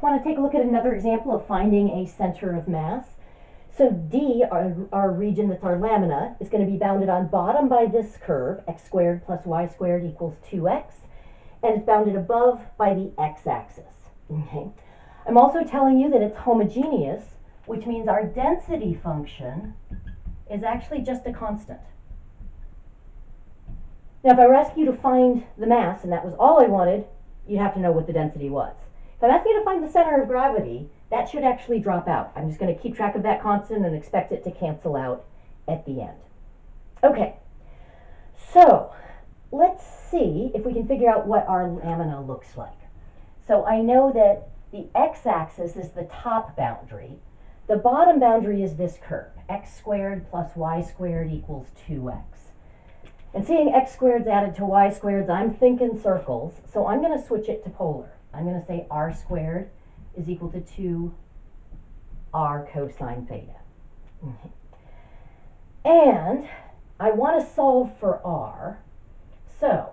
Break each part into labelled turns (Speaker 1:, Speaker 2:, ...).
Speaker 1: want to take a look at another example of finding a center of mass. So D, our region that's our lamina, is going to be bounded on bottom by this curve, x squared plus y squared equals 2x, and it's bounded above by the x-axis. Okay. I'm also telling you that it's homogeneous, which means our density function is actually just a constant. Now, if I were asking you to find the mass, and that was all I wanted, you'd have to know what the density was. If I'm asking you to find the center of gravity, that should actually drop out. I'm just going to keep track of that constant and expect it to cancel out at the end. Okay, so let's see if we can figure out what our lamina looks like. So I know that the x-axis is the top boundary. The bottom boundary is this curve, x squared plus y squared equals 2x. And seeing x squareds added to y squareds, I'm thinking circles, so I'm going to switch it to polar. I'm going to say r squared is equal to 2r cosine theta. And I want to solve for r, so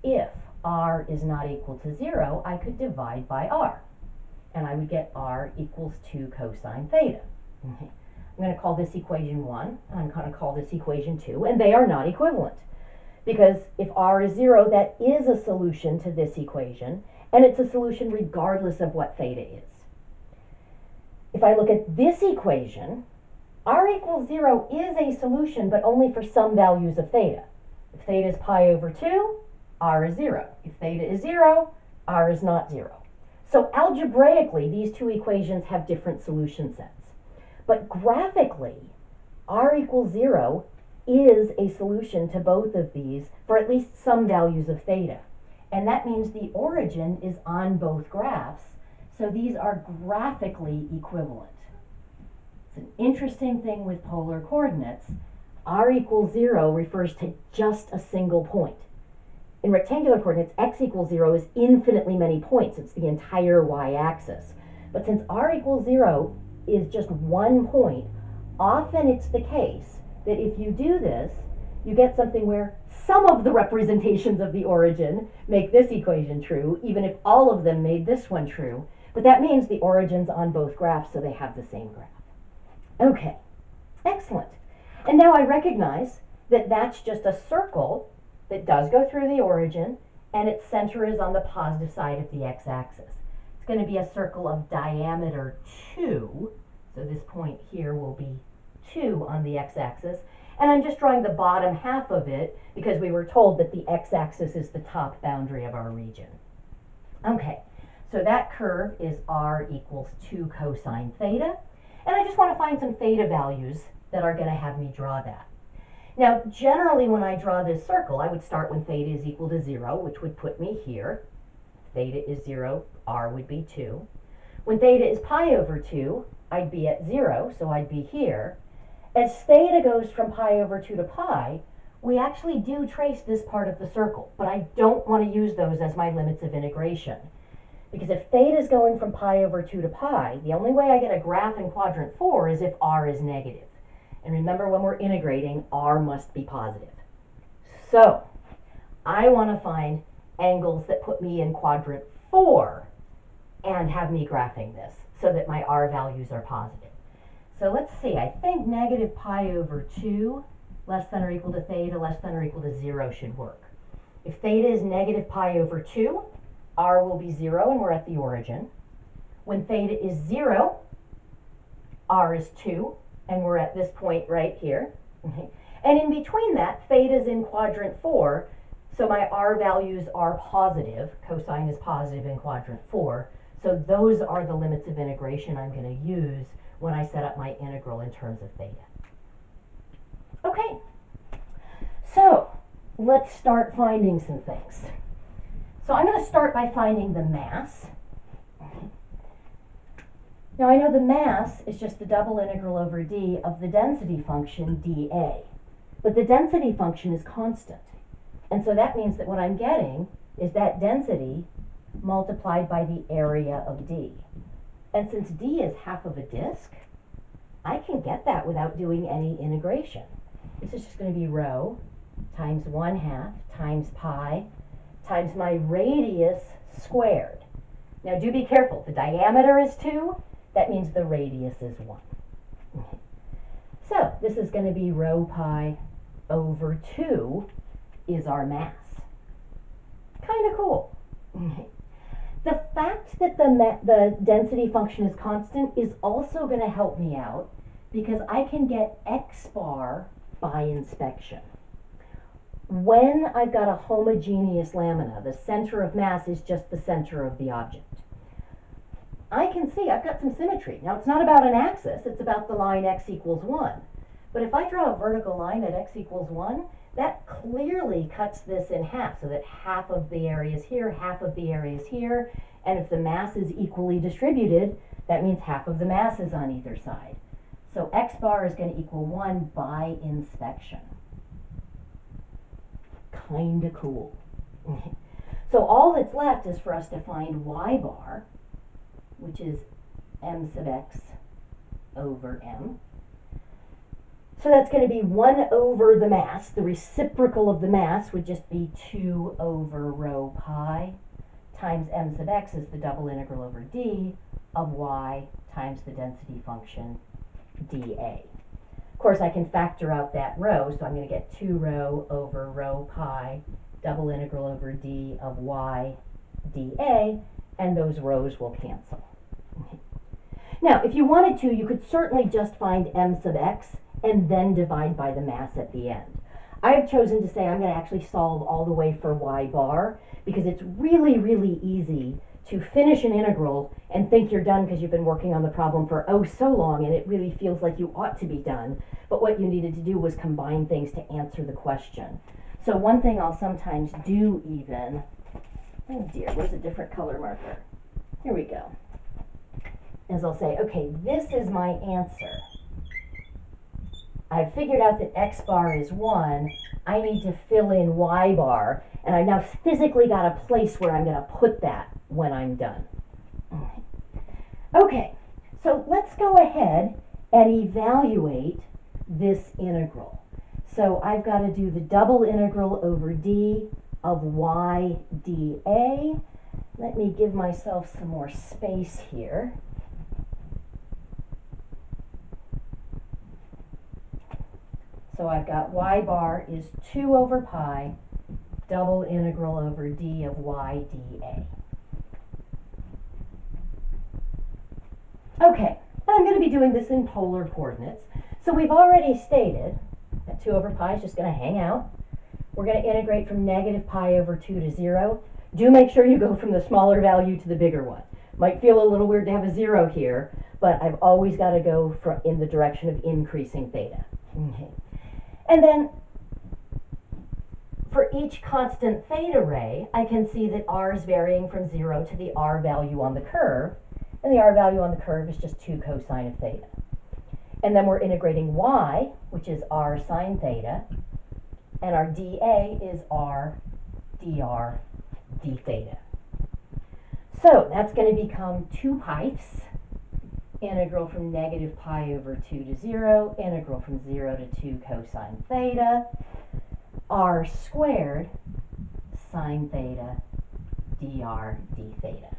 Speaker 1: if r is not equal to 0, I could divide by r, and I would get r equals 2 cosine theta. I'm going to call this equation 1, and I'm going to call this equation 2, and they are not equivalent. Because if r is 0, that is a solution to this equation, and it's a solution regardless of what theta is. If I look at this equation, r equals 0 is a solution, but only for some values of theta. If theta is pi over 2, r is 0. If theta is 0, r is not 0. So algebraically, these two equations have different solution sets. But graphically, r equals 0 is a solution to both of these for at least some values of theta. And that means the origin is on both graphs, so these are graphically equivalent. It's an interesting thing with polar coordinates. R equals 0 refers to just a single point. In rectangular coordinates, x equals 0 is infinitely many points. It's the entire y-axis. But since r equals 0 is just one point, often it's the case that if you do this, you get something where some of the representations of the origin make this equation true, even if all of them made this one true. But that means the origin's on both graphs, so they have the same graph. Okay, excellent. And now I recognize that that's just a circle that does go through the origin, and its center is on the positive side of the x-axis. It's going to be a circle of diameter 2, so this point here will be 2 on the x-axis, and I'm just drawing the bottom half of it because we were told that the x-axis is the top boundary of our region. Okay, so that curve is r equals 2 cosine theta, and I just want to find some theta values that are going to have me draw that. Now, generally when I draw this circle, I would start when theta is equal to 0, which would put me here. Theta is 0, r would be 2. When theta is pi over 2, I'd be at 0, so I'd be here. As theta goes from pi over 2 to pi, we actually do trace this part of the circle, but I don't want to use those as my limits of integration. Because if theta is going from pi over 2 to pi, the only way I get a graph in quadrant 4 is if r is negative. And remember, when we're integrating, r must be positive. So I want to find angles that put me in quadrant 4 and have me graphing this so that my r values are positive. So let's see, I think negative pi over 2 less than or equal to theta less than or equal to 0 should work. If theta is negative pi over 2, r will be 0 and we're at the origin. When theta is 0, r is 2 and we're at this point right here. Okay. And in between that, theta is in quadrant 4, so my r values are positive. Cosine is positive in quadrant 4. So those are the limits of integration I'm going to use when I set up my integral in terms of theta. Okay, so let's start finding some things. So I'm going to start by finding the mass. Now I know the mass is just the double integral over d of the density function dA, but the density function is constant. And so that means that what I'm getting is that density multiplied by the area of d. And since d is half of a disk, I can get that without doing any integration. This is just going to be rho times 1/2 times pi times my radius squared. Now do be careful. The diameter is 2. That means the radius is 1. Okay. So this is going to be rho pi over 2 is our mass. Kind of cool. Okay. The fact that the density function is constant is also going to help me out because I can get x bar by inspection. When I've got a homogeneous lamina, the center of mass is just the center of the object. I can see I've got some symmetry. Now it's not about an axis, it's about the line x equals 1. But if I draw a vertical line at x equals 1, that clearly cuts this in half so that half of the area is here, half of the area is here, and if the mass is equally distributed, that means half of the mass is on either side. So x bar is going to equal 1 by inspection. Kinda cool. So all that's left is for us to find y bar, which is m sub x over m. So that's going to be 1 over the mass. The reciprocal of the mass would just be 2 over rho pi times m sub x is the double integral over d of y times the density function dA. Of course, I can factor out that rho, so I'm going to get 2 rho over rho pi double integral over d of y dA, and those rho's will cancel. Okay. Now, if you wanted to, you could certainly just find m sub x and then divide by the mass at the end. I've chosen to say I'm going to actually solve all the way for y bar because it's really, really easy to finish an integral and think you're done because you've been working on the problem for oh so long and it really feels like you ought to be done. But what you needed to do was combine things to answer the question. So one thing I'll sometimes do even, oh dear, where's a different color marker? Here we go. Is I'll say, okay, this is my answer. I've figured out that x bar is 1. I need to fill in y bar, and I've now physically got a place where I'm going to put that when I'm done. Okay, so let's go ahead and evaluate this integral. So I've got to do the double integral over d of y dA. Let me give myself some more space here. So I've got y bar is 2 over pi double integral over d of y dA. Okay, and I'm going to be doing this in polar coordinates. So we've already stated that 2 over pi is just going to hang out. We're going to integrate from negative pi over 2 to 0. Do make sure you go from the smaller value to the bigger one. Might feel a little weird to have a 0 here, but I've always got to go in the direction of increasing theta. Okay. And then for each constant theta ray, I can see that r is varying from 0 to the r value on the curve, and the r value on the curve is just 2 cosine of theta. And then we're integrating y, which is r sine theta, and our dA is r dr d theta. So that's going to become 2 pipes, integral from negative pi over 2 to 0, integral from 0 to 2 cosine theta, r squared sine theta dr d theta.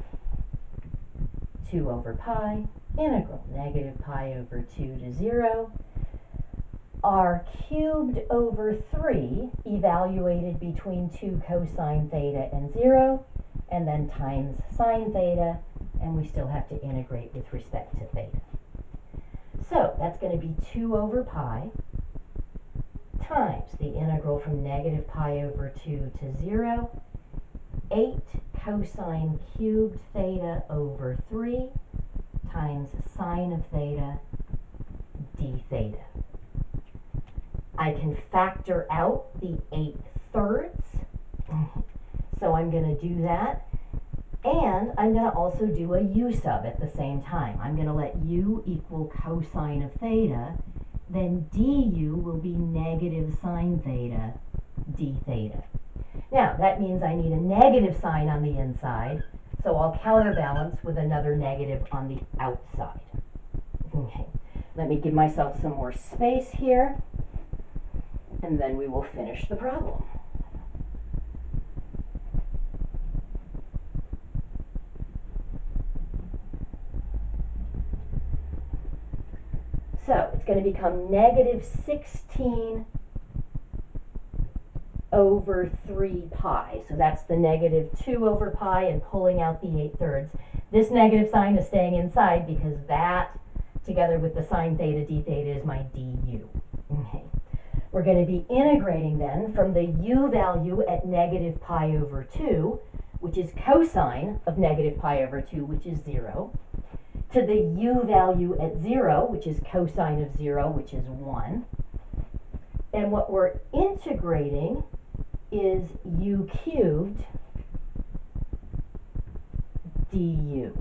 Speaker 1: 2 over pi, integral negative pi over 2 to 0, r cubed over 3 evaluated between 2 cosine theta and 0, and then times sine theta, and we still have to integrate with respect to theta. So that's going to be 2 over pi times the integral from negative pi over 2 to 0, 8 cosine cubed theta over 3 times sine of theta d theta. I can factor out the 8/3, so I'm going to do that. And I'm going to also do a u sub at the same time. I'm going to let u equal cosine of theta, then du will be negative sine theta d theta. Now, that means I need a negative sign on the inside, so I'll counterbalance with another negative on the outside. Okay, let me give myself some more space here, and then we will finish the problem. So it's going to become negative 16 over 3 pi. So that's the negative 2 over pi and pulling out the 8/3. This negative sign is staying inside because that, together with the sine theta d theta, is my du. Okay. We're going to be integrating then from the u value at negative pi over 2, which is cosine of negative pi over 2, which is 0, to the u value at 0, which is cosine of 0, which is 1. And what we're integrating is u cubed du.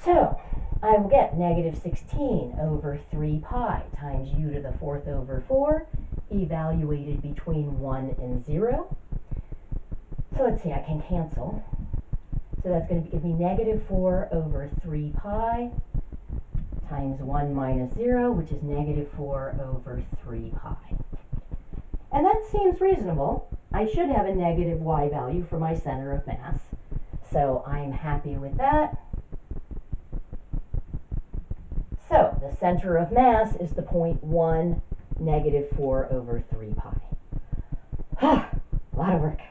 Speaker 1: So I will get negative 16 over 3 pi times u to the 4th over 4, evaluated between 1 and 0. So let's see, I can cancel. So that's going to give me negative 4 over 3 pi times 1 minus 0, which is negative 4 over 3 pi. And that seems reasonable. I should have a negative y value for my center of mass. So I'm happy with that. So the center of mass is the point 1, negative 4 over 3 pi. A lot of work.